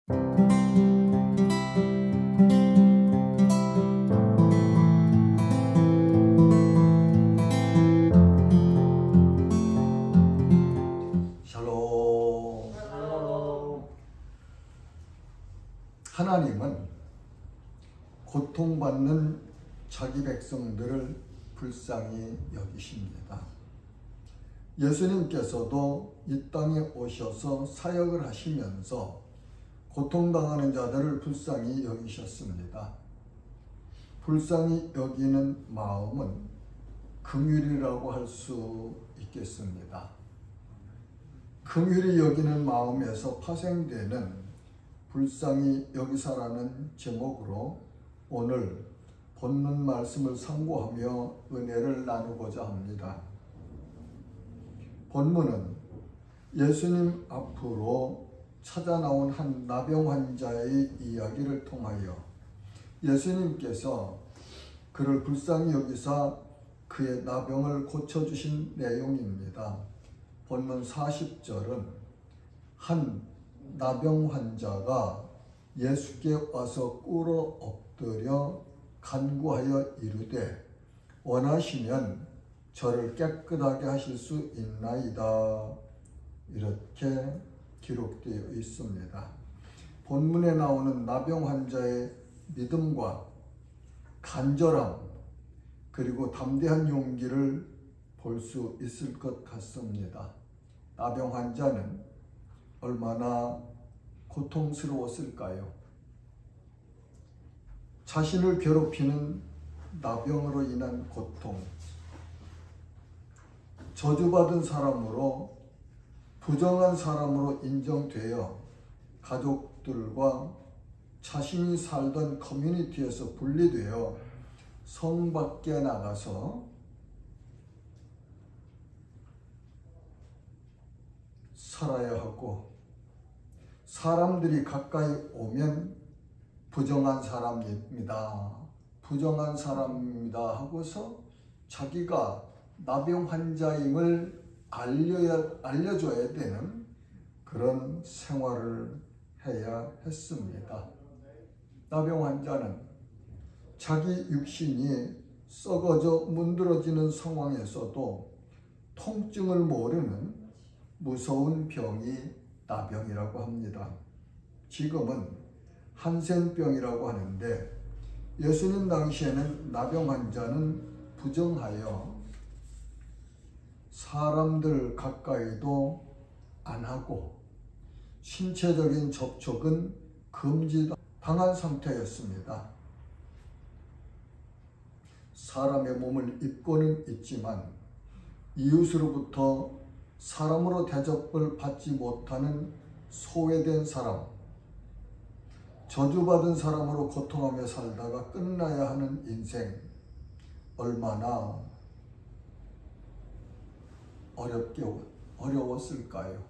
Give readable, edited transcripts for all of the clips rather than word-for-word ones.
샬롬. 하나님은 고통받는 자기 백성들을 불쌍히 여기십니다. 예수님께서도 이 땅에 오셔서 사역을 하시면서 고통당하는 자들을 불쌍히 여기셨습니다. 불쌍히 여기는 마음은 긍휼이라고 할 수 있겠습니다. 긍휼히 여기는 마음에서 파생되는 불쌍히 여기사라는 제목으로 오늘 본문 말씀을 상고하며 은혜를 나누고자 합니다. 본문은 예수님 앞으로 찾아 나온 한 나병 환자의 이야기를 통하여 예수님께서 그를 불쌍히 여기사 그의 나병을 고쳐주신 내용입니다. 본문 40절은 한 나병 환자가 예수께 와서 꿇어 엎드려 간구하여 이르되 원하시면 저를 깨끗하게 하실 수 있나이다. 이렇게 기록되어 있습니다. 본문에 나오는 나병 환자의 믿음과 간절함 그리고 담대한 용기를 볼 수 있을 것 같습니다. 나병 환자는 얼마나 고통스러웠을까요? 자신을 괴롭히는 나병으로 인한 고통, 저주받은 사람으로 부정한 사람으로 인정되어 가족들과 자신이 살던 커뮤니티에서 분리되어 성 밖에 나가서 살아야 하고 사람들이 가까이 오면 부정한 사람입니다. 부정한 사람입니다 하고서 자기가 나병 환자임을 알려줘야 되는 그런 생활을 해야 했습니다. 나병 환자는 자기 육신이 썩어져 문드러지는 상황에서도 통증을 모르는 무서운 병이 나병이라고 합니다. 지금은 한센병이라고 하는데 예수님 당시에는 나병 환자는 부정하여 사람들 가까이도 안 하고 신체적인 접촉은 금지당한 상태였습니다. 사람의 몸을 입고는 있지만 이웃으로부터 사람으로 대접을 받지 못하는 소외된 사람, 저주받은 사람으로 고통하며 살다가 끝나야 하는 인생, 얼마나 어려웠을까요?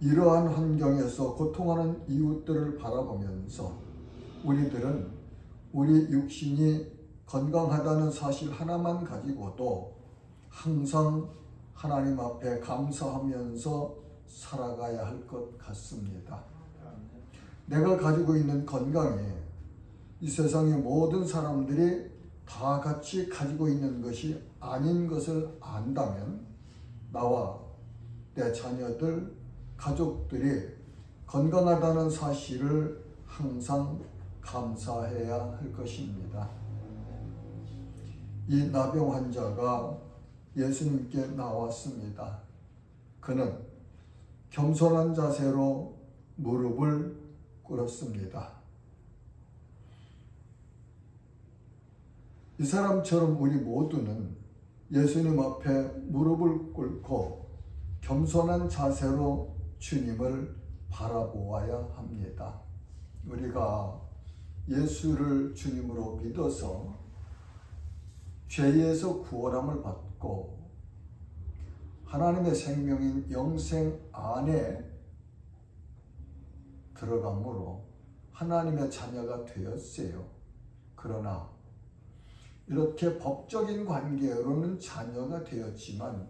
이러한 환경에서 고통하는 이웃들을 바라보면서 우리들은 우리 육신이 건강하다는 사실 하나만 가지고도 항상 하나님 앞에 감사하면서 살아가야 할 것 같습니다. 내가 가지고 있는 건강이 이 세상의 모든 사람들이 다 같이 가지고 있는 것이 아닌 것을 안다면 나와 내 자녀들, 가족들이 건강하다는 사실을 항상 감사해야 할 것입니다. 이 나병 환자가 예수님께 나왔습니다. 그는 겸손한 자세로 무릎을 꿇었습니다. 이 사람처럼 우리 모두는 예수님 앞에 무릎을 꿇고 겸손한 자세로 주님을 바라보아야 합니다. 우리가 예수를 주님으로 믿어서 죄에서 구원함을 받고 하나님의 생명인 영생 안에 들어감으로 하나님의 자녀가 되었어요. 그러나 이렇게 법적인 관계로는 자녀가 되었지만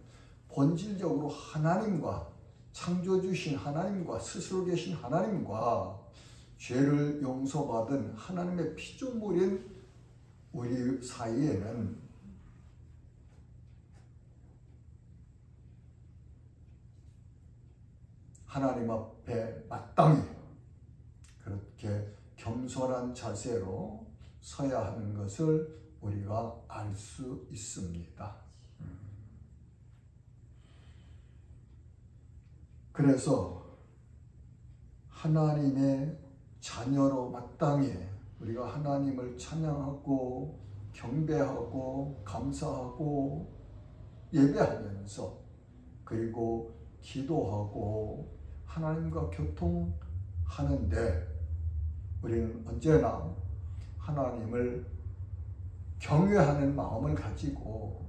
본질적으로 하나님과 창조주신 하나님과 스스로 계신 하나님과 죄를 용서받은 하나님의 피조물인 우리 사이에는 하나님 앞에 마땅히 그렇게 겸손한 자세로 서야 하는 것을 우리가 알 수 있습니다. 그래서 하나님의 자녀로 마땅히 우리가 하나님을 찬양하고 경배하고 감사하고 예배하면서 그리고 기도하고 하나님과 교통하는데 우리는 언제나 하나님을 경외하는 마음을 가지고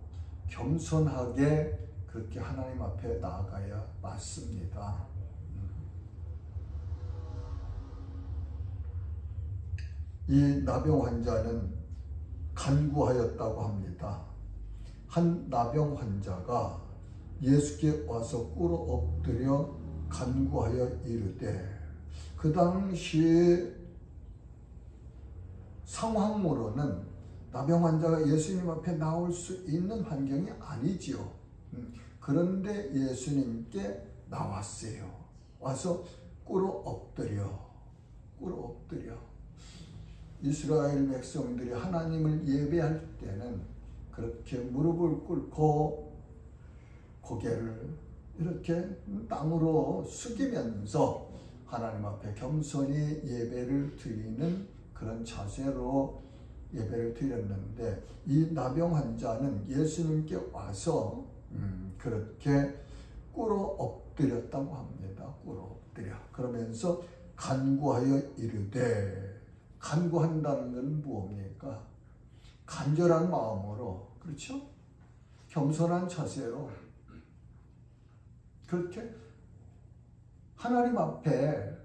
겸손하게 그렇게 하나님 앞에 나아가야 맞습니다. 이 나병 환자는 간구하였다고 합니다. 한 나병 환자가 예수께 와서 꿇어 엎드려 간구하여 이르되, 그 당시 상황으로는 나병 환자가 예수님 앞에 나올 수 있는 환경이 아니지요. 그런데 예수님께 나왔어요. 와서 꿇어 엎드려. 이스라엘 백성들이 하나님을 예배할 때는 그렇게 무릎을 꿇고 고개를 이렇게 땅으로 숙이면서 하나님 앞에 겸손히 예배를 드리는 그런 자세로 예배를 드렸는데, 이 나병 환자는 예수님께 와서 그렇게 꿇어 엎드렸다고 합니다. 꿇어 엎드려. 그러면서 간구하여 이르되, 간구한다는 건 무엇입니까? 간절한 마음으로, 그렇죠? 겸손한 자세로 그렇게 하나님 앞에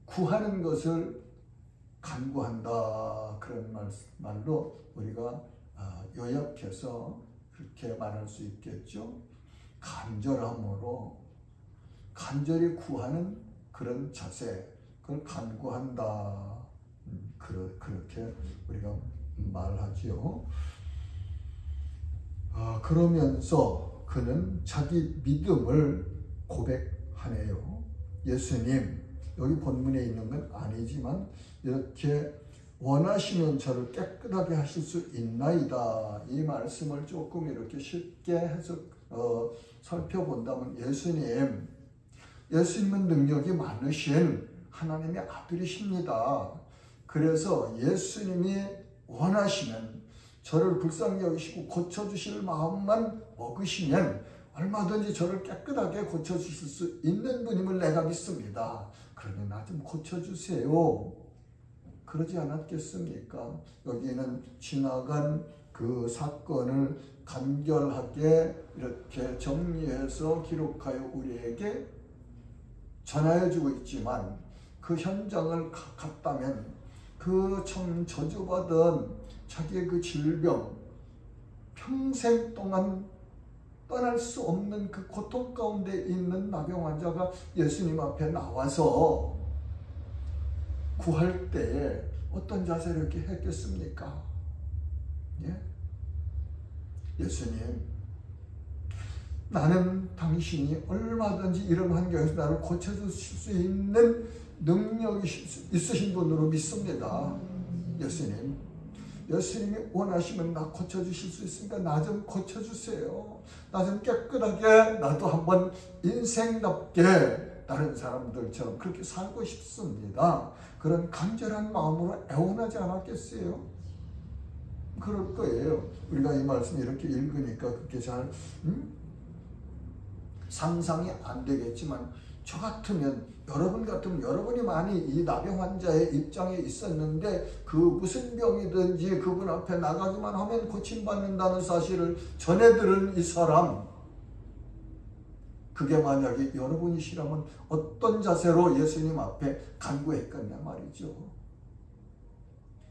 구하는 것을 간구한다, 그런 말로 우리가 요약해서 그렇게 말할 수 있겠죠. 간절함으로 간절히 구하는 그런 자세, 그걸 간구한다, 그렇게 우리가 말하지요. 그러면서 그는 자기 믿음을 고백하네요. 예수님, 여기 본문에 있는 건 아니지만 이렇게 원하시면 저를 깨끗하게 하실 수 있나이다, 이 말씀을 조금 이렇게 쉽게 해서 살펴본다면, 예수님은 능력이 많으신 하나님의 아들이십니다. 그래서 예수님이 원하시면 저를 불쌍히 여기시고 고쳐주실 마음만 먹으시면 얼마든지 저를 깨끗하게 고쳐주실 수 있는 분임을 내가 믿습니다. 그러니 나 좀 고쳐주세요. 그러지 않았겠습니까? 여기는 지나간 그 사건을 간결하게 이렇게 정리해서 기록하여 우리에게 전하여주고 있지만, 그 현장을 갔다면 그 참 저주받은 자기의 그 질병, 평생 동안 떠날 수 없는 그 고통 가운데 있는 나병 환자가 예수님 앞에 나와서 구할 때에 어떤 자세를 이렇게 했겠습니까? 예? 예수님, 나는 당신이 얼마든지 이런 환경에서 나를 고쳐주실 수 있는 능력이 있으신 분으로 믿습니다. 예수님이 원하시면 나 고쳐주실 수 있으니까 나 좀 고쳐주세요. 나 좀 깨끗하게, 나도 한번 인생답게 다른 사람들처럼 그렇게 살고 싶습니다. 그런 간절한 마음으로 애원하지 않았겠어요? 그럴 거예요. 우리가 이 말씀 이렇게 읽으니까 그렇게 잘 상상이 안 되겠지만, 저 같으면, 여러분 같으면, 여러분이 많이 이 나병 환자의 입장에 있었는데 그 무슨 병이든지 그분 앞에 나가기만 하면 고침받는다는 사실을 전해 들은 이 사람, 그게 만약에 여러분이시라면 어떤 자세로 예수님 앞에 간구했겠냐 말이죠.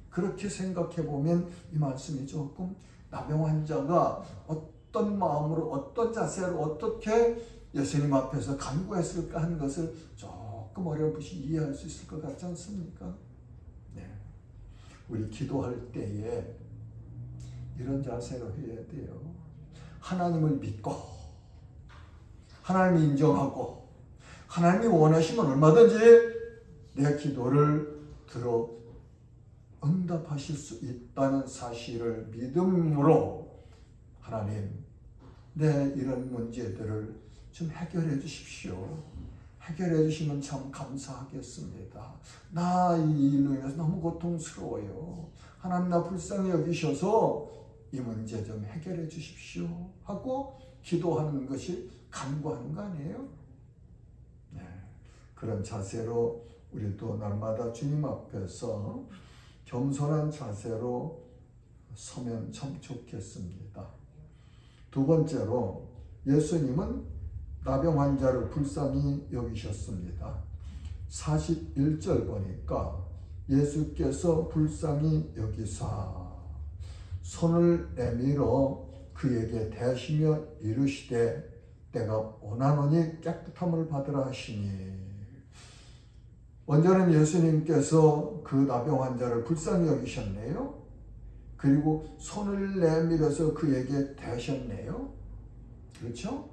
그렇게 생각해 보면 이 말씀이 조금 나병 환자가 어떤 마음으로, 어떤 자세로, 어떻게 예수님 앞에서 간구했을까 하는 것을 조금 어렴풋이 이해할 수 있을 것 같지 않습니까? 네. 우리 기도할 때에 이런 자세로 해야 돼요. 하나님을 믿고 하나님을 인정하고 하나님이 원하시면 얼마든지 내 기도를 들어 응답하실 수 있다는 사실을 믿음으로 하나님, 내 이런 문제들을 좀 해결해 주십시오. 해결해 주시면 참 감사하겠습니다. 나 이 일로 인해서 너무 고통스러워요. 하나님 나 불쌍히 여기셔서 이 문제 좀 해결해 주십시오 하고 기도하는 것이 간구하는 거 아니에요? 네. 그런 자세로 우리도 날마다 주님 앞에서 겸손한 자세로 서면 참 좋겠습니다. 두 번째로 예수님은 나병 환자를 불쌍히 여기셨습니다. 41절 보니까 예수께서 불쌍히 여기사 손을 내밀어 그에게 대시며 이르시되 내가 원하노니 깨끗함을 받으라 하시니, 먼저는 예수님께서 그 나병 환자를 불쌍히 여기셨네요. 그리고 손을 내밀어서 그에게 대셨네요. 그렇죠?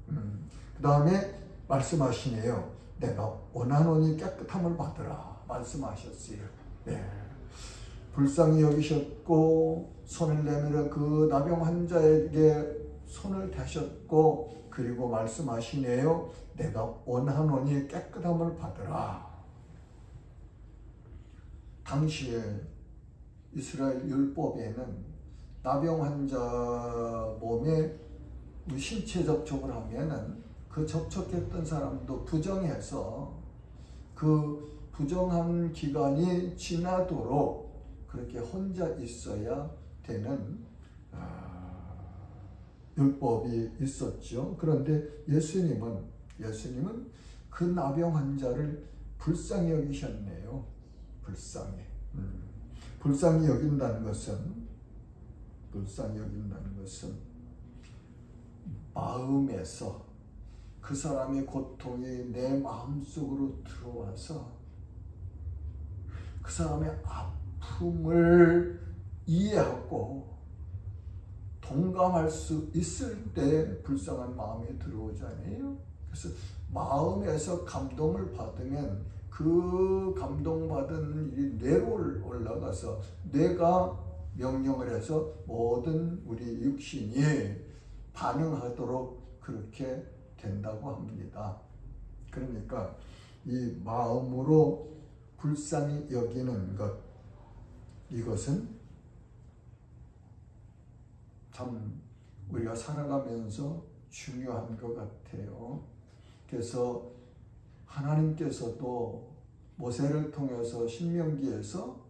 그 다음에 말씀하시네요. 내가 원하노니 깨끗함을 받으라 말씀하셨어요. 네. 불쌍히 여기셨고 손을 내밀어 그 나병 환자에게 손을 대셨고 그리고 말씀하시네요. 내가 원하노니 깨끗함을 받으라. 당시에 이스라엘 율법에는 나병 환자 몸에 신체 접촉을 하면은 그 접촉했던 사람도 부정해서 그 부정한 기간이 지나도록 그렇게 혼자 있어야 되는 율법이 있었죠. 그런데 예수님은 그 나병 환자를 불쌍히 여기셨네요. 불쌍히 여긴다는 것은 마음에서 그 사람의 고통이 내 마음속으로 들어와서 그 사람의 아픔을 이해하고 동감할 수 있을 때 불쌍한 마음이 들어오잖아요. 그래서 마음에서 감동을 받으면 그 감동받은 일이 뇌로 올라가서 뇌가 명령을 해서 모든 우리 육신이 반응하도록 그렇게 된다고 합니다. 그러니까 이 마음으로 불쌍히 여기는 것, 이것은 참 우리가 살아가면서 중요한 것 같아요. 그래서 하나님께서도 모세를 통해서 신명기에서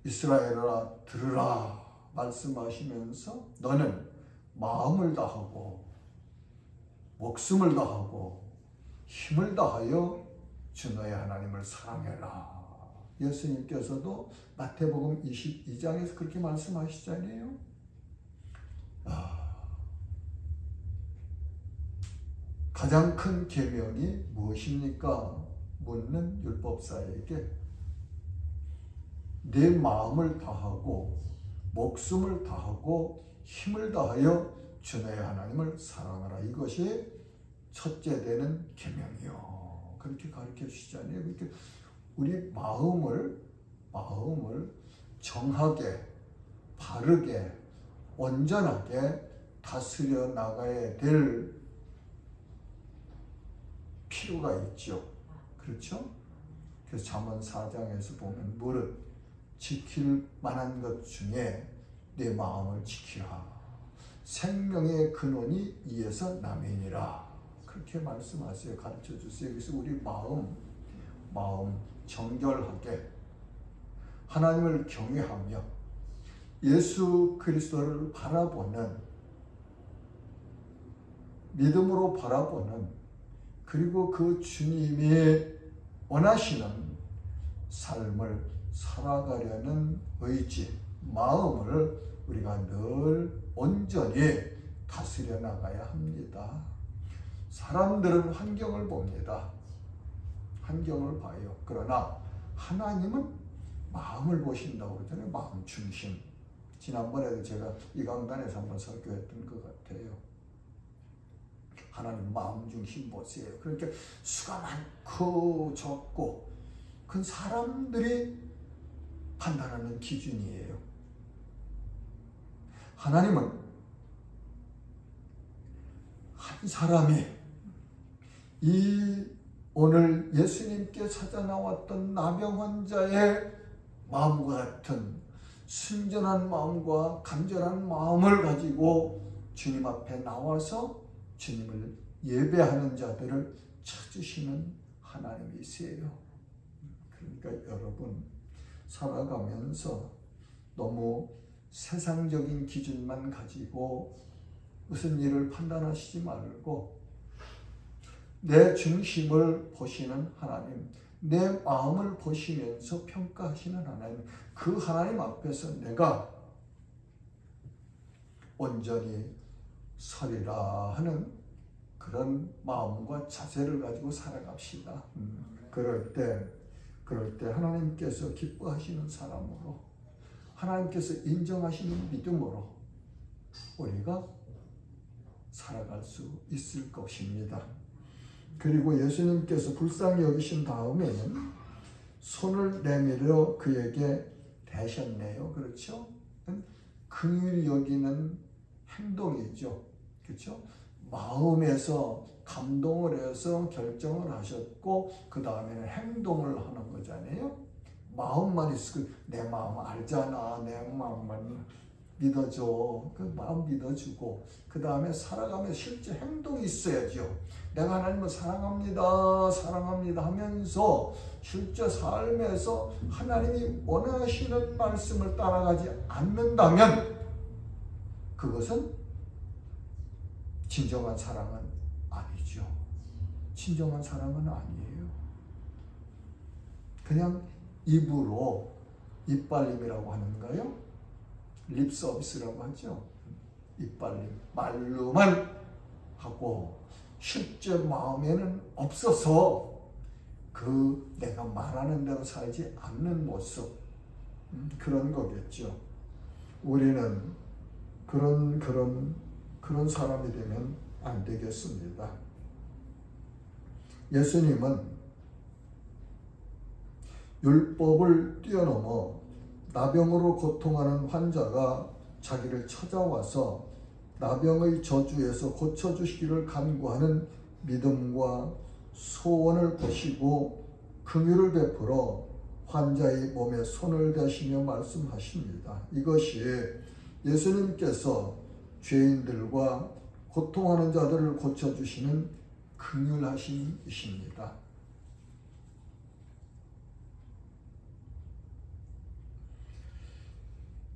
이스라엘아 들으라 말씀하시면서 너는 마음을 다하고 목숨을 다하고 힘을 다하여 주 너의 하나님을 사랑해라. 예수님께서도 마태복음 22장에서 그렇게 말씀하시잖아요. 가장 큰 계명이 무엇입니까? 묻는 율법사에게 내 마음을 다하고 목숨을 다하고 힘을 다하여 주 너의 하나님을 사랑하라. 이것이 첫째 되는 계명이요. 그렇게 가르쳐 주시잖아요. 그렇게 우리 마음을 정하게, 바르게, 온전하게 다스려 나가야 될 필요가 있죠. 그렇죠? 그래서 잠언 4장에서 보면 무릇 지킬 만한 것 중에 내 마음을 지키라. 생명의 근원이 이에서 남이니라. 그렇게 말씀하세요. 가르쳐 주세요. 그래서 우리 마음 정결하게 하나님을 경외하며 예수 그리스도를 바라보는, 믿음으로 바라보는, 그리고 그 주님이 원하시는 삶을 살아가려는 의지, 마음을 우리가 늘 온전히 다스려 나가야 합니다. 사람들은 환경을 봅니다. 환경을 봐요. 그러나 하나님은 마음을 보신다고 그러잖아요. 마음 중심. 지난번에도 제가 이 강단에서 한번 설교했던 것 같아요. 하나님 마음 중심 보세요. 그러니까 수가 많고 적고 그건 사람들이 판단하는 기준이에요. 하나님은 한 사람이 이 오늘 예수님께 찾아 나왔던 나병 환자의 마음과 같은 순전한 마음과 간절한 마음을 가지고 주님 앞에 나와서 주님을 예배하는 자들을 찾으시는 하나님이세요. 그러니까 여러분 살아가면서 너무 세상적인 기준만 가지고 무슨 일을 판단하시지 말고 내 중심을 보시는 하나님, 내 마음을 보시면서 평가하시는 하나님, 그 하나님 앞에서 내가 온전히 서리라 하는 그런 마음과 자세를 가지고 살아갑시다. 그럴 때 하나님께서 기뻐하시는 사람으로, 하나님께서 인정하시는 믿음으로 우리가 살아갈 수 있을 것입니다. 그리고 예수님께서 불쌍히 여기신 다음에는 손을 내밀어 그에게 대셨네요. 그렇죠? 긍휼히 여기는 행동이죠. 그렇죠? 마음에서 감동을 해서 결정을 하셨고 그 다음에는 행동을 하는 거잖아요. 마음만 있으면 내 마음 알잖아. 내 마음만 믿어줘. 그 마음 믿어주고 그 다음에 살아가면 실제 행동이 있어야죠. 내가 하나님을 사랑합니다. 사랑합니다 하면서 실제 삶에서 하나님이 원하시는 말씀을 따라가지 않는다면 그것은 진정한 사랑은 아니죠. 진정한 사랑은 아니에요. 그냥 입으로 이빨림이라고 하는가요? 립 서비스라고 하죠. 이빨림, 말로만 하고 실제 마음에는 없어서 그 내가 말하는 대로 살지 않는 모습, 그런 거겠죠. 우리는 그런 사람이 되면 안 되겠습니다. 예수님은 율법을 뛰어넘어 나병으로 고통하는 환자가 자기를 찾아와서 나병의 저주에서 고쳐주시기를 간구하는 믿음과 소원을 보시고 긍휼을 베풀어 환자의 몸에 손을 대시며 말씀하십니다. 이것이 예수님께서 죄인들과 고통하는 자들을 고쳐주시는 긍휼하심이십니다.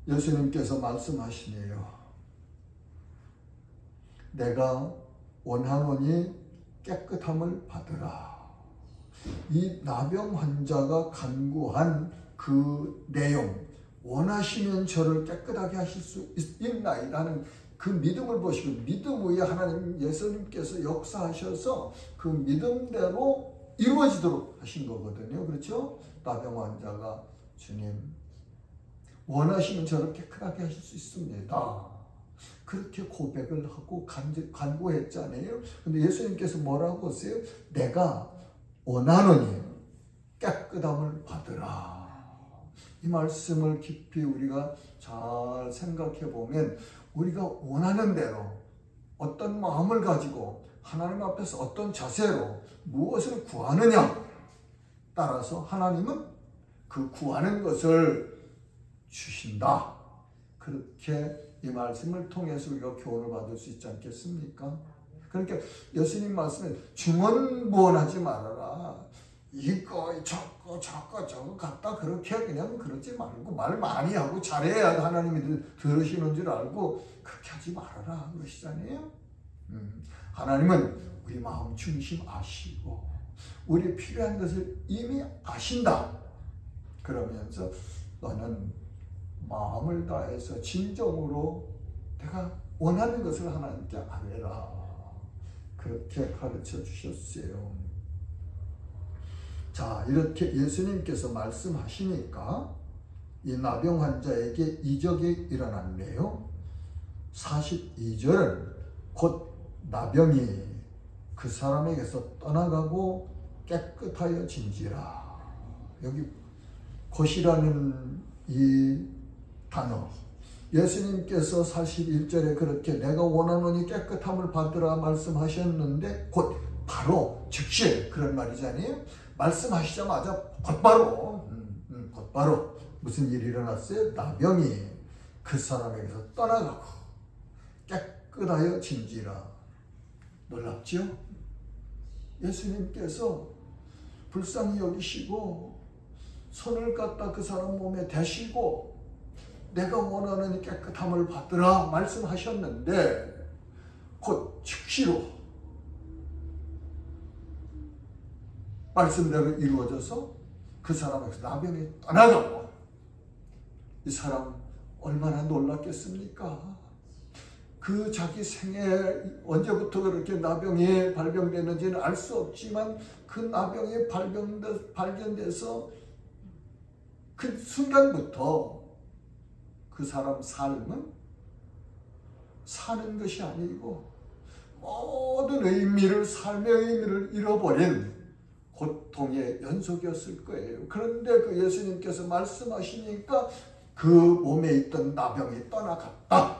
예수님께서 말씀하시네요. 내가 원하노니 깨끗함을 받으라. 이 나병 환자가 간구한 그 내용, 원하시면 저를 깨끗하게 하실 수 있나이다는 그 믿음을 보시고 믿음 위에 하나님 예수님께서 역사하셔서 그 믿음대로 이루어지도록 하신 거거든요. 그렇죠? 나병 환자가 주님 원하시면 저를 깨끗하게 하실 수 있습니다. 그렇게 고백을 하고 간구했잖아요. 근데 예수님께서 뭐라고 하세요? 내가 원하노니 깨끗함을 받으라. 이 말씀을 깊이 우리가 잘 생각해 보면 우리가 원하는 대로 어떤 마음을 가지고 하나님 앞에서 어떤 자세로 무엇을 구하느냐 따라서 하나님은 그 구하는 것을 주신다. 그렇게 이 말씀을 통해서 우리가 교훈을 받을 수 있지 않겠습니까? 그러니까 예수님 말씀에 중언부언하지 말아라. 이거 저거 갖다 그렇게 그냥 그러지 말고 말 많이 하고 잘해야 하나님이 들으시는 줄 알고 그렇게 하지 말아라 그러시잖아요. 하나님은 우리 마음 중심 아시고 우리 필요한 것을 이미 아신다. 그러면서 너는 마음을 다해서 진정으로 내가 원하는 것을 하나님께 아뢰라. 그렇게 가르쳐 주셨어요. 자, 이렇게 예수님께서 말씀하시니까 이 나병 환자에게 이적이 일어났네요. 42절은 곧 나병이 그 사람에게서 떠나가고 깨끗하여진지라. 여기 곧이라는 이 단어, 예수님께서 41절에 그렇게 내가 원하노니 깨끗함을 받으라 말씀하셨는데 곧 바로 즉시 그런 말이잖아요. 말씀하시자마자 곧바로 무슨 일이 일어났어요? 나병이 그 사람에게서 떠나가고 깨끗하여진지라. 놀랍죠? 예수님께서 불쌍히 여기시고 손을 갖다 그 사람 몸에 대시고 내가 원하는 깨끗함을 받으라 말씀하셨는데 곧 즉시로 말씀대로 이루어져서 그 사람에게서 나병이 떠나가고, 이 사람 얼마나 놀랐겠습니까? 그 자기 생에 언제부터 그렇게 나병이 발병되는지는 알 수 없지만 그 나병이 발견돼서 그 순간부터 그 사람 삶은 사는 것이 아니고 모든 의미를, 삶의 의미를 잃어버린 고통의 연속이었을 거예요. 그런데 그 예수님께서 말씀하시니까 그 몸에 있던 나병이 떠나갔다.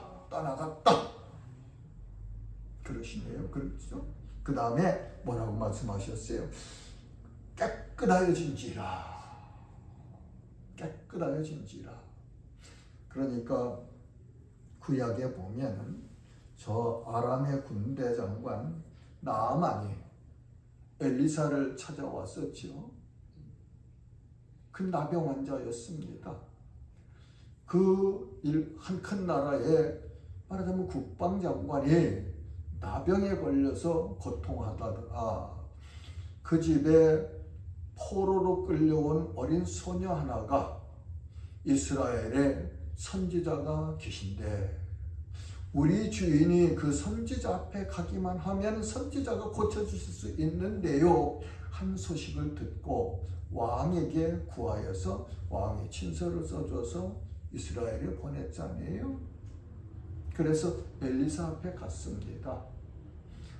그러시네요. 그렇죠? 그 다음에 뭐라고 말씀하셨어요? 깨끗하여진지라. 그러니까 구약에 보면은 저 아람의 군대 장관 나아만이 엘리사를 찾아왔었죠. 그 나병 환자였습니다. 그 한 큰 나라의 말하자면 국방장관이 나병에 걸려서 고통하다가 그 집에 포로로 끌려온 어린 소녀 하나가 이스라엘에 선지자가 계신데 우리 주인이 그 선지자 앞에 가기만 하면 선지자가 고쳐주실 수 있는데요 한 소식을 듣고 왕에게 구하여서 왕이 친서를 써줘서 이스라엘에 보냈잖아요. 그래서 엘리사 앞에 갔습니다.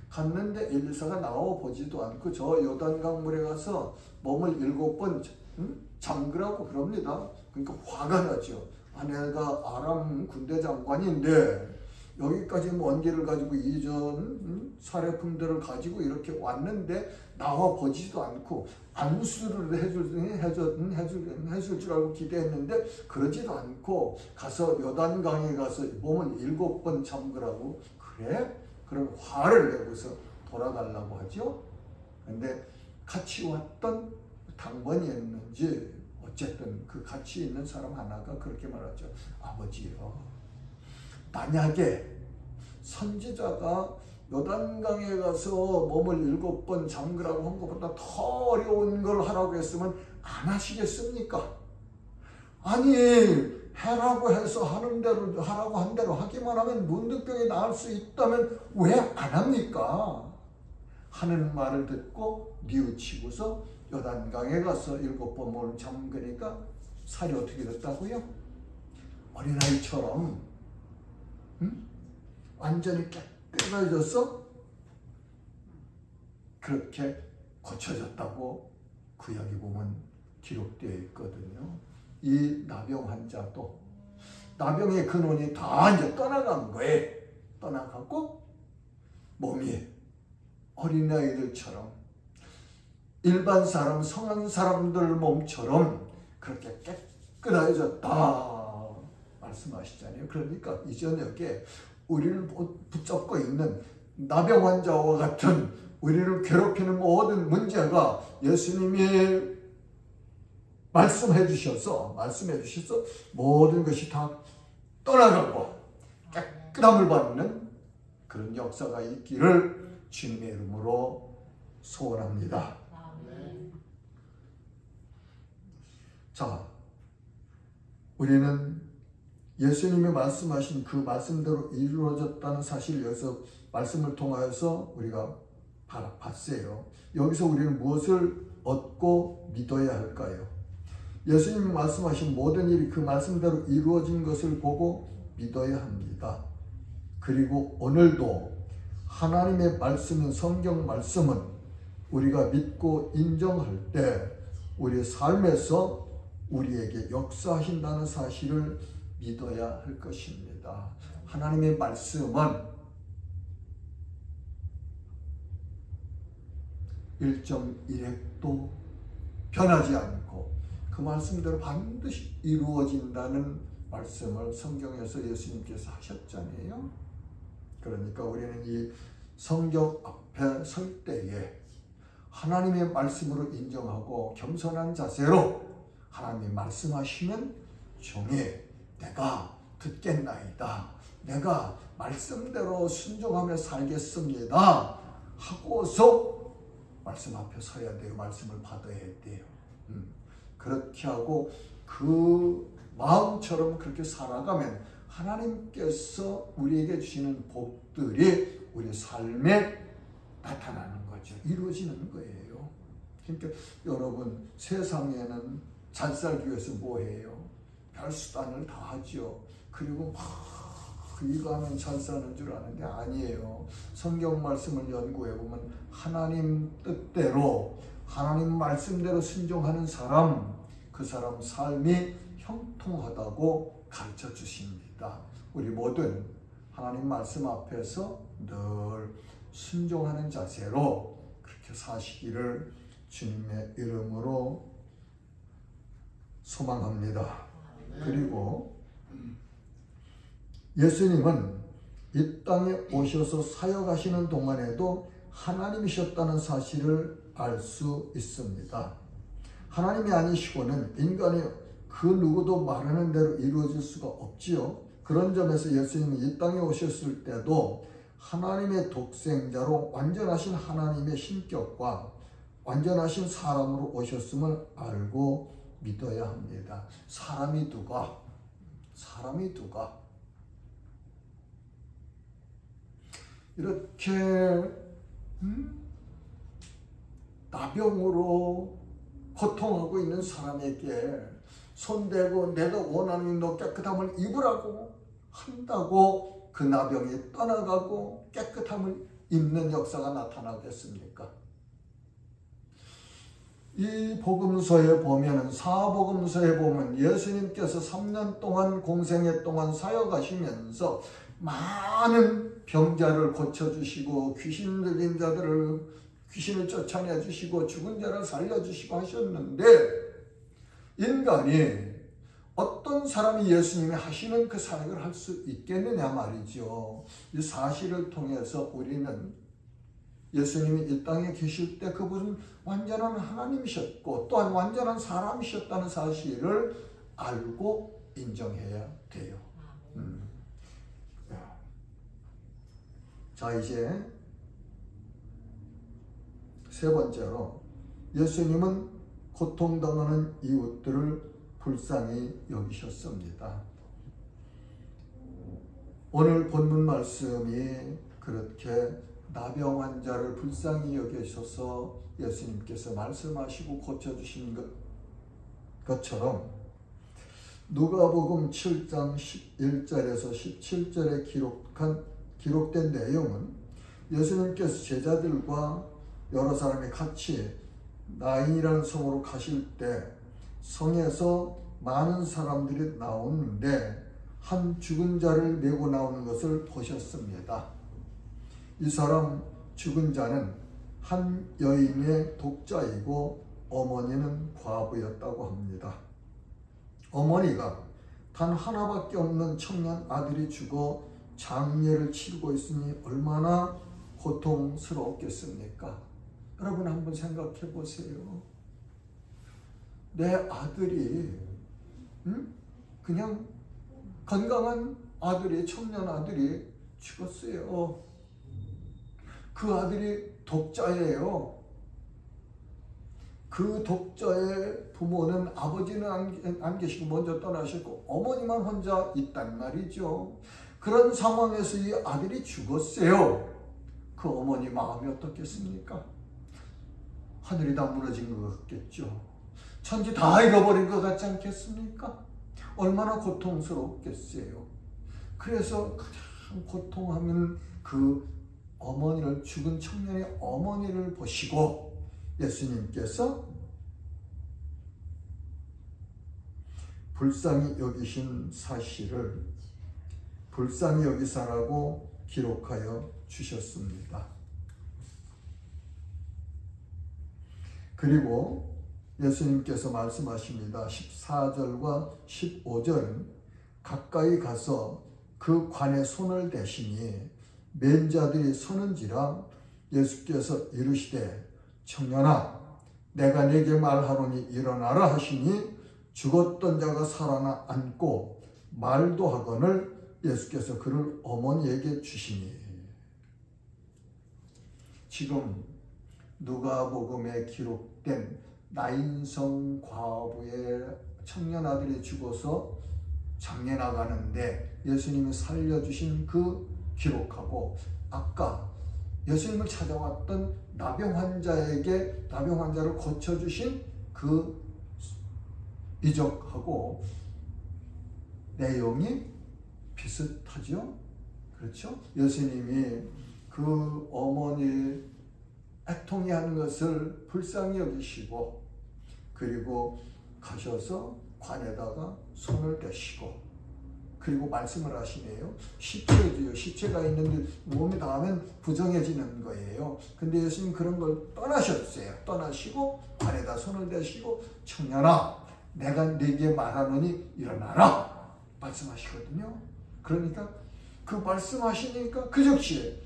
갔는데 엘리사가 나와보지도 않고 저 요단강물에 가서 몸을 7번 잠그라고 그럽니다. 그러니까 화가 나죠. 내가 아람 군대 장관인데 여기까지 먼 길을 가지고 이전 사례품들을 가지고 이렇게 왔는데 나와 보지도 않고 안수를 해줄 줄 알고 기대했는데 그러지도 않고 가서 요단강에 가서 몸을 7번 잠그라고 그래? 그럼 화를 내고서 돌아가려고 하죠. 근데 같이 왔던 당번이었는지 어쨌든 그 같이 있는 사람 하나가 그렇게 말하죠. 아버지요, 만약에 선지자가 요단강에 가서 몸을 7번 잠그라고 한 것보다 더 어려운 걸 하라고 했으면 안 하시겠습니까? 아니 해라고 해서 하는 대로 하라고 한 대로 하기만 하면 문득병이 나을 수 있다면 왜 안 합니까? 하는 말을 듣고 뉘우치고서 요단강에 가서 7번 몸을 잠그니까 살이 어떻게 됐다고요? 어린아이처럼 완전히 깨끗해졌어? 그렇게 고쳐졌다고 구약에 보면 기록되어 있거든요. 이 나병 환자도 나병의 근원이 다 이제 떠나간 거예요. 떠나가고 몸이 어린아이들처럼 일반 사람, 성한 사람들 몸처럼 그렇게 깨끗해졌다 말씀하시잖아요. 그러니까 이 저녁에 우리를 붙잡고 있는 나병 환자와 같은 우리를 괴롭히는 모든 문제가 예수님이 말씀해 주셔서 모든 것이 다 떠나가고 깨끗함을 받는 그런 역사가 있기를 주님의 이름으로 소원합니다. 자, 우리는 예수님이 말씀하신 그 말씀대로 이루어졌다는 사실 여기서 말씀을 통하여서 우리가 봤어요. 여기서 우리는 무엇을 얻고 믿어야 할까요? 예수님이 말씀하신 모든 일이 그 말씀대로 이루어진 것을 보고 믿어야 합니다. 그리고 오늘도 하나님의 말씀인 성경 말씀은 우리가 믿고 인정할 때 우리의 삶에서 우리에게 역사하신다는 사실을 믿어야 할 것입니다. 하나님의 말씀은 1.1핵도 변하지 않고 그 말씀대로 반드시 이루어진다는 말씀을 성경에서 예수님께서 하셨잖아요. 그러니까 우리는 이 성경 앞에 설 때에 하나님의 말씀으로 인정하고 겸손한 자세로 하나님이 말씀하시면 종이 내가 듣겠나이다. 내가 말씀대로 순종하며 살겠습니다. 하고서 말씀 앞에 서야 돼요. 말씀을 받아야 돼요. 그렇게 하고 그 마음처럼 그렇게 살아가면 하나님께서 우리에게 주시는 복들이 우리 삶에 나타나는 거죠. 이루어지는 거예요. 그러니까 여러분 세상에는 잘 살기 위해서 뭐해요? 별수단을 다 하죠. 그리고 이거 하면 잘 사는 줄 아는데 아니에요. 성경 말씀을 연구해 보면 하나님 뜻대로 하나님 말씀대로 순종하는 사람, 그 사람 삶이 형통하다고 가르쳐 주십니다. 우리 모두는 하나님 말씀 앞에서 늘 순종하는 자세로 그렇게 사시기를 주님의 이름으로 소망합니다. 그리고 예수님은 이 땅에 오셔서 사역하시는 동안에도 하나님이셨다는 사실을 알 수 있습니다. 하나님이 아니시고는 인간이 그 누구도 말하는 대로 이루어질 수가 없지요. 그런 점에서 예수님이 이 땅에 오셨을 때도 하나님의 독생자로 완전하신 하나님의 신격과 완전하신 사람으로 오셨음을 알고 믿어야 합니다. 사람이 누가 이렇게 나병으로 고통하고 있는 사람에게 손대고 내가 원하는 너 깨끗함을 입으라고 한다고 그 나병이 떠나가고 깨끗함을 입는 역사가 나타나겠습니까? 이 복음서에 보면 사복음서에 보면 예수님께서 3년 동안 공생애 동안 사역하시면서 많은 병자를 고쳐주시고 귀신 들린 자들을 귀신을 쫓아내주시고 죽은 자를 살려주시고 하셨는데 인간이 어떤 사람이 예수님이 하시는 그 사역을 할 수 있겠느냐 말이죠. 이 사실을 통해서 우리는 예수님이 이 땅에 계실 때 그분은 완전한 하나님이셨고 또한 완전한 사람이셨다는 사실을 알고 인정해야 돼요. 자, 이제 세 번째로 예수님은 고통당하는 이웃들을 불쌍히 여기셨습니다. 오늘 본문 말씀이 그렇게 나병 환자를 불쌍히 여기셔서 예수님께서 말씀하시고 고쳐주신 것처럼 누가복음 7장 11절에서 17절에 기록된 내용은 예수님께서 제자들과 여러 사람이 같이 나인이라는 성으로 가실 때 성에서 많은 사람들이 나오는데 한 죽은 자를 메고 나오는 것을 보셨습니다. 이 사람 죽은 자는 한 여인의 독자이고 어머니는 과부였다고 합니다. 어머니가 단 하나밖에 없는 청년 아들이 죽어 장례를 치르고 있으니 얼마나 고통스러웠겠습니까? 여러분 한번 생각해 보세요. 내 아들이 그냥 건강한 아들이 청년 아들이 죽었어요. 그 아들이 독자예요. 그 독자의 부모는 아버지는 안 계시고 먼저 떠나셨고 어머니만 혼자 있단 말이죠. 그런 상황에서 이 아들이 죽었어요. 그 어머니 마음이 어떻겠습니까? 하늘이 다 무너진 것 같겠죠. 천지 다 잃어버린 것 같지 않겠습니까? 얼마나 고통스럽겠어요. 그래서 가장 고통하는 그 어머니를, 죽은 청년의 어머니를 보시고 예수님께서 불쌍히 여기신 사실을 불쌍히 여기사라고 기록하여 주셨습니다. 그리고 예수님께서 말씀하십니다. 14절과 15절은 가까이 가서 그 관에 손을 대시니 맨 자들이 서는지라 예수께서 이르시되 청년아 내가 네게 말하노니 일어나라 하시니 죽었던 자가 살아나 앉고 말도 하거늘 예수께서 그를 어머니에게 주시니. 지금 누가복음에 기록된 나인성 과부의 청년 아들이 죽어서 장례 나가는데 예수님이 살려주신 그 기록하고 아까 예수님을 찾아왔던 나병 환자를 고쳐주신 그 이적하고 내용이 비슷하죠? 그렇죠? 예수님이 그 어머니 애통이 하는 것을 불쌍히 여기시고 그리고 가셔서 관에다가 손을 대시고 그리고 말씀을 하시네요. 시체지요. 시체가 있는데 몸이 닿으면 부정해지는 거예요. 근데 예수님 그런 걸 떠나셨어요. 떠나시고 관에다 손을 대시고 청년아 내가 네게 말하노니 일어나라 말씀하시거든요. 그러니까 그 말씀하시니까 그 즉시에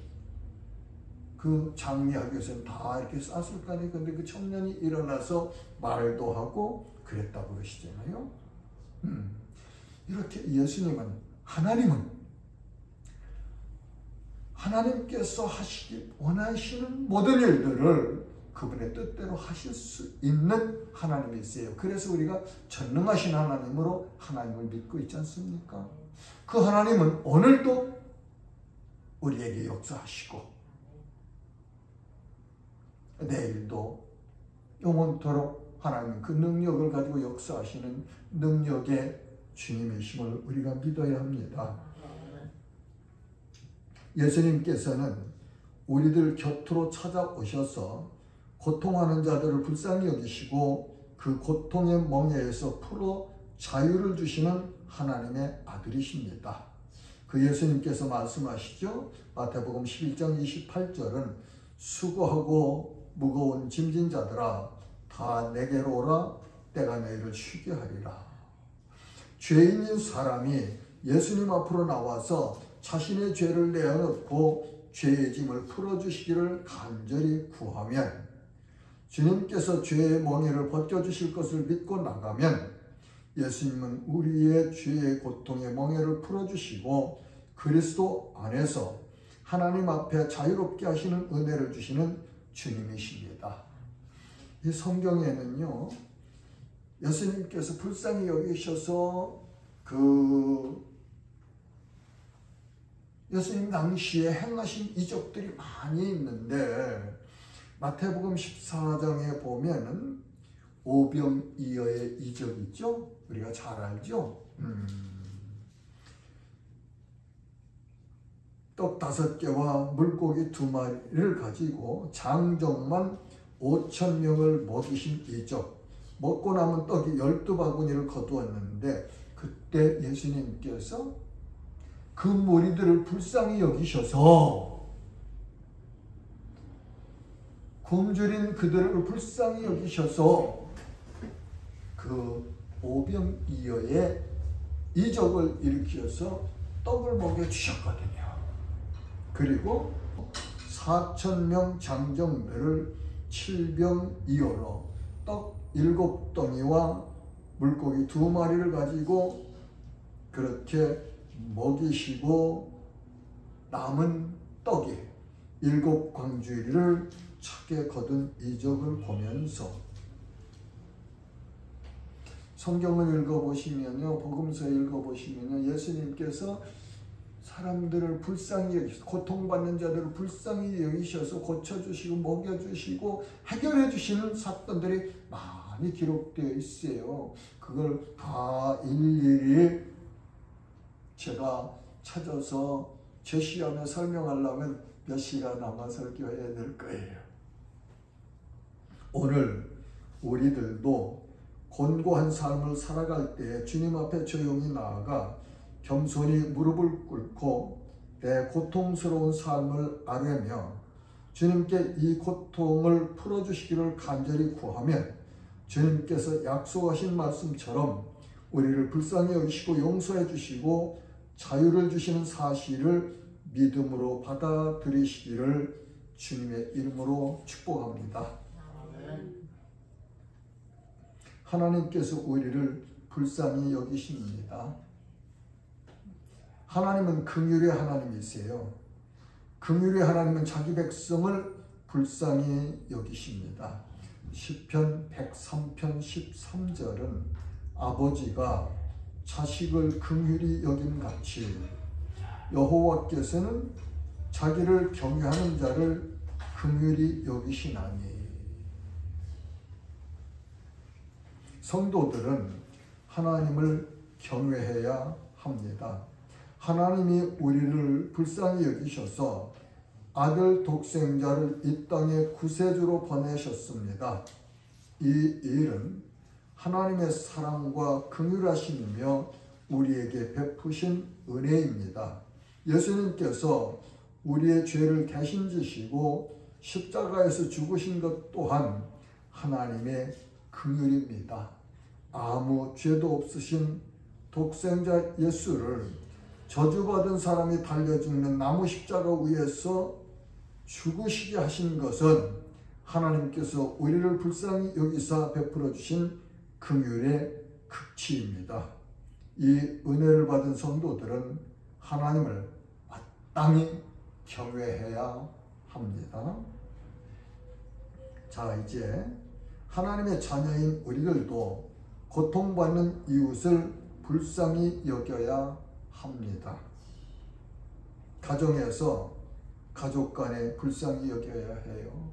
그 장례하기 위해서는 다 이렇게 쌌을 거 아니에요. 근데 그 청년이 일어나서 말도 하고 그랬다고 그러시잖아요. 이렇게 예수님은 하나님께서 하시기 원하시는 모든 일들을 그분의 뜻대로 하실 수 있는 하나님이세요. 그래서 우리가 전능하신 하나님으로 하나님을 믿고 있지 않습니까? 그 하나님은 오늘도 우리에게 역사하시고 내일도 영원토록 하나님 그 능력을 가지고 역사하시는 능력의 주님이심을 우리가 믿어야 합니다. 예수님께서는 우리들 곁으로 찾아오셔서 고통하는 자들을 불쌍히 여기시고 그 고통의 멍에에서 풀어 자유를 주시는 하나님의 아들이십니다. 그 예수님께서 말씀하시죠. 마태복음 11장 28절은 수고하고 무거운 짐진 자들아 다 내게로 오라 때가 너희를 쉬게 하리라. 죄인인 사람이 예수님 앞으로 나와서 자신의 죄를 내어놓고 죄의 짐을 풀어주시기를 간절히 구하면 주님께서 죄의 멍에를 벗겨주실 것을 믿고 나가면 예수님은 우리의 죄의 고통의 멍에를 풀어주시고 그리스도 안에서 하나님 앞에 자유롭게 하시는 은혜를 주시는 주님이십니다. 이 성경에는요, 예수님께서 불쌍히 여기셔서 예수님 당시에 행하신 이적들이 많이 있는데 마태복음 14장에 보면은 오병이어의 이적 있죠? 우리가 잘 알죠? 떡 5개와 물고기 2마리를 가지고 장정만 5,000명을 먹이신 이적. 먹고 남은 떡이 12바구니를 거두었는데 그때 예수님께서 그 무리들을 불쌍히 여기셔서 굶주린 그들을 불쌍히 여기셔서 그 오병이어의 이적을 일으켜서 떡을 먹여주셨거든요. 그리고 4,000명 장정들을 7병이어로 떡 7덩이와 물고기 2마리를 가지고 그렇게 먹이시고 남은 떡이 7광주리를 차게 거둔 이적을 보면서 성경을 읽어보시면요, 복음서 읽어보시면요, 예수님께서 사람들을 불쌍히 여기셔서, 고통받는 자들을 불쌍히 여기셔서 고쳐주시고 먹여주시고 해결해 주시는 사건들이 많이 기록되어 있어요. 그걸 다 일일이 제가 찾아서 제시하며 설명하려면 몇 시간 아마 설교해야 될 거예요. 오늘 우리들도 곤고한 삶을 살아갈 때 주님 앞에 조용히 나아가 겸손히 무릎을 꿇고 내 고통스러운 삶을 아뢰며 주님께 이 고통을 풀어주시기를 간절히 구하며 주님께서 약속하신 말씀처럼 우리를 불쌍히 여기시고 용서해 주시고 자유를 주시는 사실을 믿음으로 받아들이시기를 주님의 이름으로 축복합니다. 하나님께서 우리를 불쌍히 여기십니다. 하나님은 긍휼의 하나님이세요. 긍휼의 하나님은 자기 백성을 불쌍히 여기십니다. 시편 103편 13절은 아버지가 자식을 긍휼히 여긴 같이 여호와께서는 자기를 경외하는 자를 긍휼히 여기시나니. 성도들은 하나님을 경외해야 합니다. 하나님이 우리를 불쌍히 여기셔서 아들 독생자를 이 땅에 구세주로 보내셨습니다. 이 일은 하나님의 사랑과 긍휼하심이며 우리에게 베푸신 은혜입니다. 예수님께서 우리의 죄를 대신 지시고 십자가에서 죽으신 것 또한 하나님의 긍휼입니다. 아무 죄도 없으신 독생자 예수를 저주받은 사람이 달려 죽는 나무 십자가 위에서 죽으시게 하신 것은 하나님께서 우리를 불쌍히 여기사 베풀어 주신 긍휼의 극치입니다. 이 은혜를 받은 성도들은 하나님을 마땅히 경외해야 합니다. 자, 이제 하나님의 자녀인 우리들도 고통받는 이웃을 불쌍히 여겨야 합니다. 가정에서 가족 간에 불쌍히 여겨야 해요.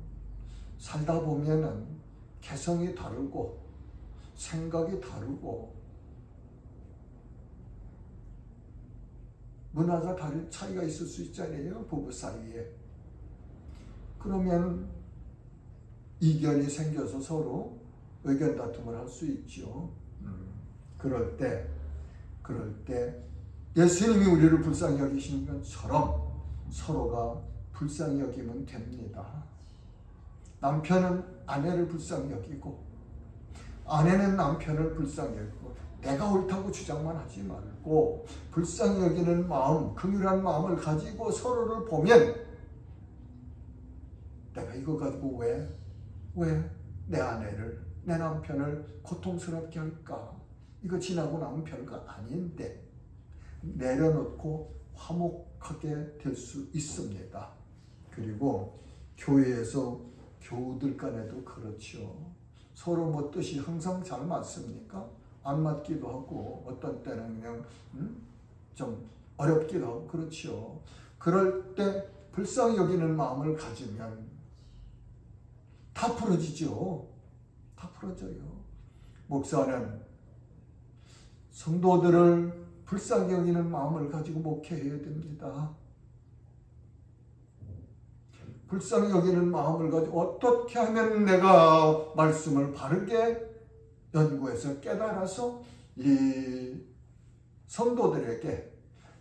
살다 보면은 개성이 다르고 생각이 다르고 문화가 다른 차이가 있을 수 있잖아요. 부부 사이에. 그러면 이견이 생겨서 서로 의견 다툼을 할 수 있죠. 그럴 때 예수님이 우리를 불쌍히 여기시는 것처럼 서로가 불쌍히 여기면 됩니다. 남편은 아내를 불쌍히 여기고 아내는 남편을 불쌍히 여기고 내가 옳다고 주장만 하지 말고 불쌍히 여기는 마음, 긍휼한 마음을 가지고 서로를 보면 내가 이거 가지고 왜 내 아내를, 내 남편을 고통스럽게 할까? 이거 지나고 나면 별거 아닌데 내려놓고 화목하게 될 수 있습니다. 그리고 교회에서 교우들 간에도 그렇죠. 서로 뭐 뜻이 항상 잘 맞습니까? 안 맞기도 하고 어떤 때는 그냥 좀 어렵기도 하고 그렇죠. 그럴 때 불쌍히 여기는 마음을 가지면 다 풀어지죠. 다 풀어져요. 목사는 성도들을 불쌍히 여기는 마음을 가지고 목회해야 됩니다. 불쌍히 여기는 마음을 가지고 어떻게 하면 내가 말씀을 바르게 연구해서 깨달아서 이 성도들에게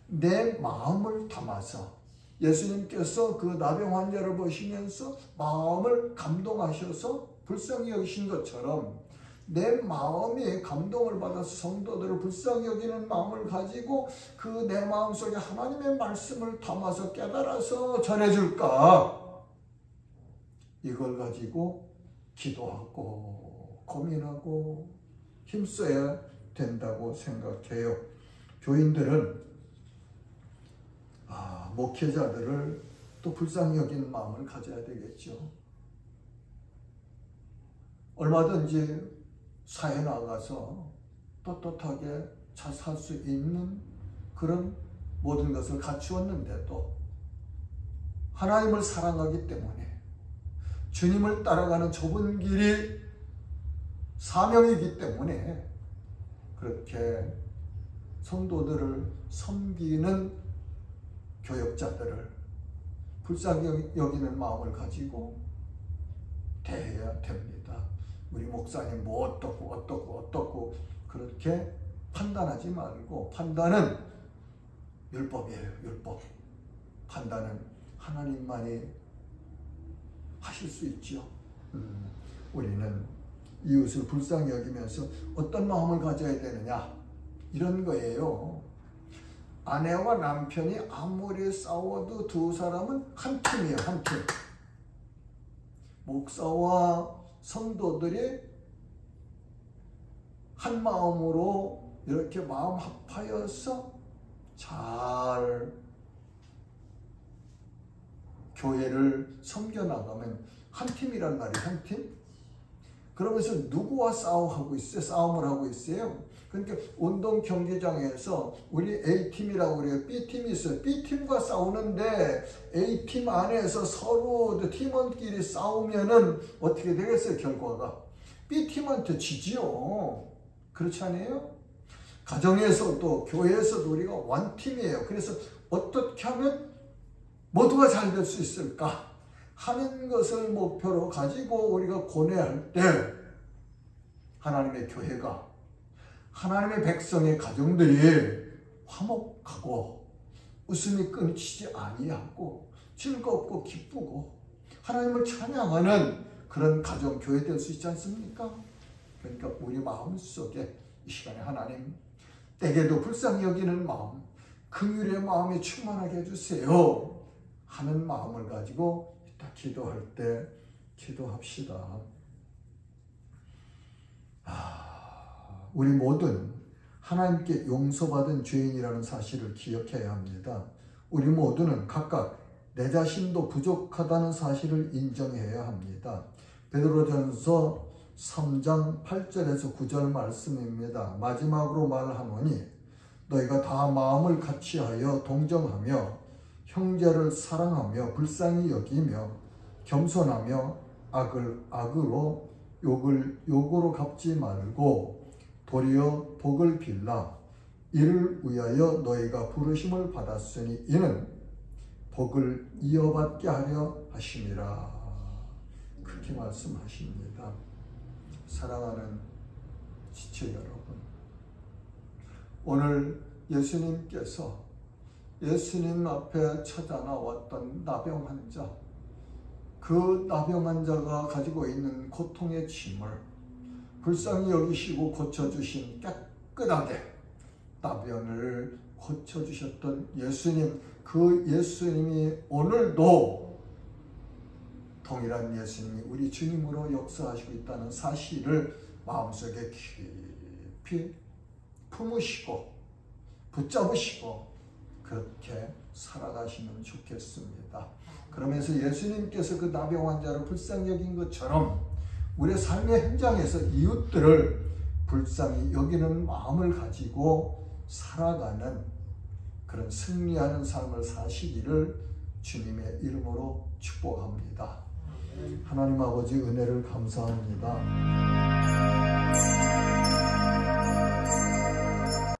내 마음을 담아서 예수님께서 그 나병 환자를 보시면서 마음을 감동하셔서 불쌍히 여기신 것처럼 내 마음이 감동을 받아서 성도들을 불쌍히 여기는 마음을 가지고 그 내 마음속에 하나님의 말씀을 담아서 깨달아서 전해줄까? 이걸 가지고 기도하고 고민하고 힘써야 된다고 생각해요. 교인들은 목회자들을 또 불쌍히 여기는 마음을 가져야 되겠죠. 얼마든지 사회 나가서 떳떳하게 잘 살 수 있는 그런 모든 것을 갖추었는데도 하나님을 사랑하기 때문에 주님을 따라가는 좁은 길이 사명이기 때문에 그렇게 성도들을 섬기는 교역자들을 불쌍히 여기는 마음을 가지고 대해야 됩니다. 우리 목사님 뭐 어떻고 그렇게 판단하지 말고, 판단은 율법이에요. 율법. 판단은 하나님만이 하실 수 있죠. 우리는 이웃을 불쌍히 여기면서 어떤 마음을 가져야 되느냐, 이런 거예요. 아내와 남편이 아무리 싸워도 두 사람은 한 팀이에요. 한 팀. 목사와 성도들이 한 마음으로 이렇게 마음 합하여서 잘 교회를 섬겨나가면 한 팀이란 말이에요. 한 팀. 그러면서 누구와 싸움을 하고 있어요. 그러니까 운동 경기장에서 우리 A팀이라고 그래요. B팀이 있어요. B팀과 싸우는데 A팀 안에서 서로 팀원끼리 싸우면은 어떻게 되겠어요? 결과가 B팀한테 지지요. 그렇지 않아요? 가정에서도 교회에서도 우리가 원팀이에요. 그래서 어떻게 하면 모두가 잘 될 수 있을까 하는 것을 목표로 가지고 우리가 고뇌할 때 하나님의 교회가, 하나님의 백성의 가정들이 화목하고 웃음이 끊이지 아니하고 즐겁고 기쁘고 하나님을 찬양하는 그런 가정 교회 될 수 있지 않습니까? 그러니까 우리 마음속에 이 시간에 하나님, 때게도 불쌍히 여기는 마음, 긍휼의 마음이 충만하게 해주세요 하는 마음을 가지고 이따 기도할 때 기도합시다. 우리 모두는 하나님께 용서받은 죄인이라는 사실을 기억해야 합니다. 우리 모두는 각각 내 자신도 부족하다는 사실을 인정해야 합니다. 베드로전서 3장 8절에서 9절 말씀입니다. 마지막으로 말하노니 너희가 다 마음을 같이하여 동정하며 형제를 사랑하며 불쌍히 여기며 겸손하며 악을 악으로 욕을 욕으로 갚지 말고 도리어 복을 빌라. 이를 위하여 너희가 부르심을 받았으니 이는 복을 이어받게 하려 하심이라. 그렇게 말씀하십니다. 사랑하는 지체 여러분, 오늘 예수님께서 예수님 앞에 찾아 나왔던 나병 환자, 그 나병 환자가 가지고 있는 고통의 짐을 불쌍히 여기시고 고쳐주신, 깨끗하게 나병을 고쳐주셨던 예수님, 그 예수님이 오늘도 동일한 예수님이 우리 주님으로 역사하시고 있다는 사실을 마음속에 깊이 품으시고 붙잡으시고 그렇게 살아가시면 좋겠습니다. 그러면서 예수님께서 그 나병 환자를 불쌍히 여긴 것처럼 우리의 삶의 현장에서 이웃들을 불쌍히 여기는 마음을 가지고 살아가는 그런 승리하는 삶을 사시기를 주님의 이름으로 축복합니다. 하나님 아버지 은혜를 감사합니다.